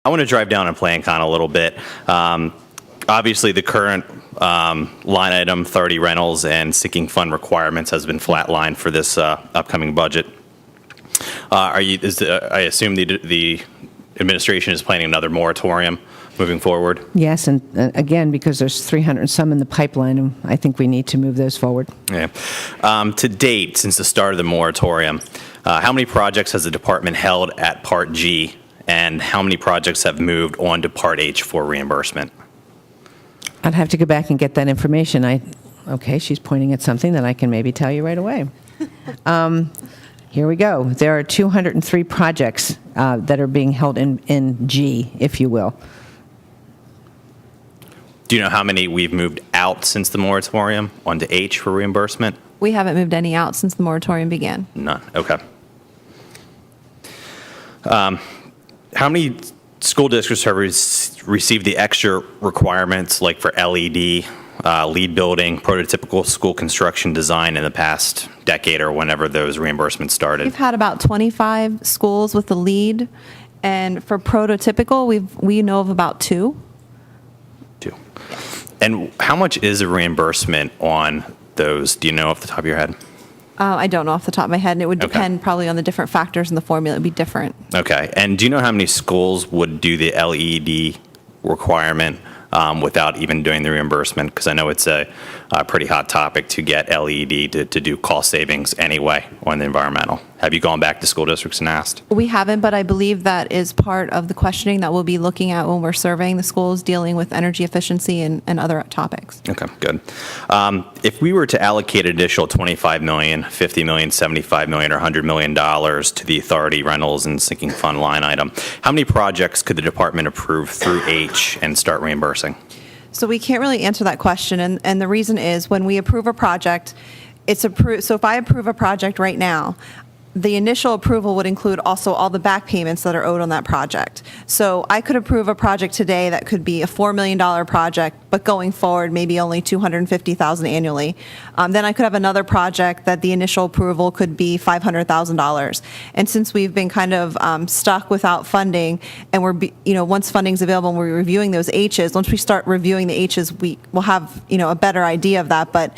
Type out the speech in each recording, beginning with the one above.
I want to drive down on PlanCon a little bit. Obviously, the current line item, 30 rentals and sinking fund requirements, has been flatlined for this upcoming budget. I assume the administration is planning another moratorium moving forward? Yes, and again, because there's 300 and some in the pipeline, and I think we need to move those forward. Yeah. To date, since the start of the moratorium, how many projects has the department held at Part G, and how many projects have moved on to Part H for reimbursement? I'd have to go back and get that information. Okay, she's pointing at something that I can maybe tell you right away. Here we go. There are 203 projects that are being held in G, if you will. Do you know how many we've moved out since the moratorium onto H for reimbursement? We haven't moved any out since the moratorium began. None. Okay. How many school districts have received the extra requirements, like for LED, lead building, prototypical school construction design in the past decade or whenever those reimbursements started? We've had about 25 schools with the lead, and for prototypical, we know of about 2. 2. And how much is a reimbursement on those? Do you know off the top of your head? I don't know off the top of my head, and it would depend probably on the different factors in the formula. It would be different. Okay. And do you know how many schools would do the LED requirement without even doing the reimbursement? Because I know it's a pretty hot topic to get LED to do cost savings anyway on the environmental. Have you gone back to school districts and asked? We haven't, but I believe that is part of the questioning that we'll be looking at when we're surveying the schools dealing with energy efficiency and other topics. Okay, good. If we were to allocate an additional $25 million, $50 million, $75 million, or $100 million to the authority rentals and sinking fund line item, how many projects could the department approve through H and start reimbursing? So we can't really answer that question, and the reason is when we approve a project, it's approved. So if I approve a project right now, the initial approval would include also all the back payments that are owed on that project. So I could approve a project today that could be a $4 million project, but going forward, maybe only $250,000 annually. Then I could have another project that the initial approval could be $500,000. And since we've been kind of stuck without funding, and once funding's available and we're reviewing those H's, once we start reviewing the H's, we will have, a better idea of that. But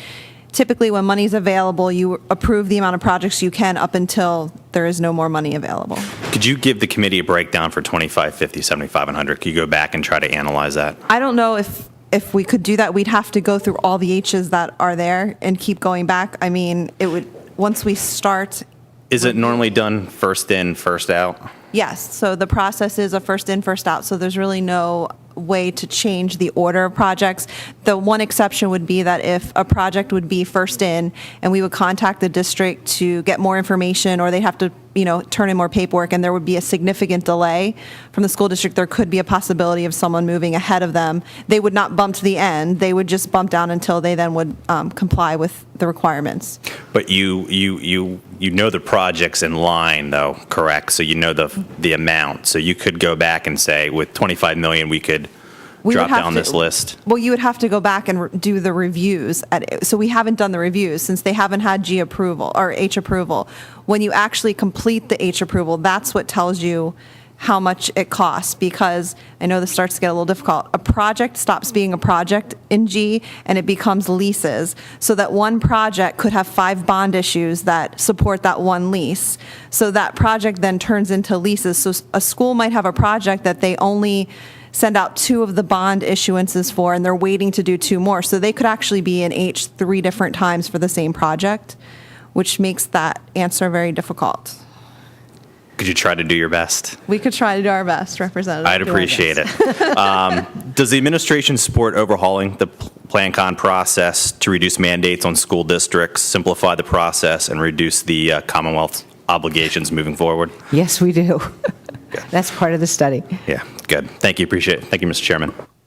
typically, when money's available, you approve the amount of projects you can up until there is no more money available. Could you give the committee a breakdown for 25, 50, 75, and 100? Could you go back and try to analyze that? I don't know if we could do that. We'd have to go through all the H's that are there and keep going back. I mean, it would, once we start. Is it normally done first in, first out? Yes. So the process is a first in, first out. So there's really no way to change the order of projects. The one exception would be that if a project would be first in and we would contact the district to get more information, or they'd have to turn in more paperwork, and there would be a significant delay from the school district, there could be a possibility of someone moving ahead of them. They would not bump to the end. They would just bump down until they then would comply with the requirements. But you know the project's in line, though, correct? So you know the amount. So you could go back and say, with 25 million, we could drop down this list. Well, you would have to go back and do the reviews. So we haven't done the reviews since they haven't had G approval or H approval. When you actually complete the H approval, that's what tells you how much it costs, because I know this starts to get a little difficult. A project stops being a project in G and it becomes leases, so that one project could have 5 bond issues that support that one lease. So that project then turns into leases. So a school might have a project that they only send out 2 of the bond issuances for, and they're waiting to do 2 more. So they could actually be in H 3 different times for the same project, which makes that answer very difficult. Could you try to do your best? We could try to do our best, Representative. I'd appreciate it. Does the administration support overhauling the PlanCon process to reduce mandates on school districts, simplify the process, and reduce the Commonwealth's obligations moving forward? Yes, we do. That's part of the study. Yeah, good. Thank you. Appreciate it. Thank you, Mr. Chairman.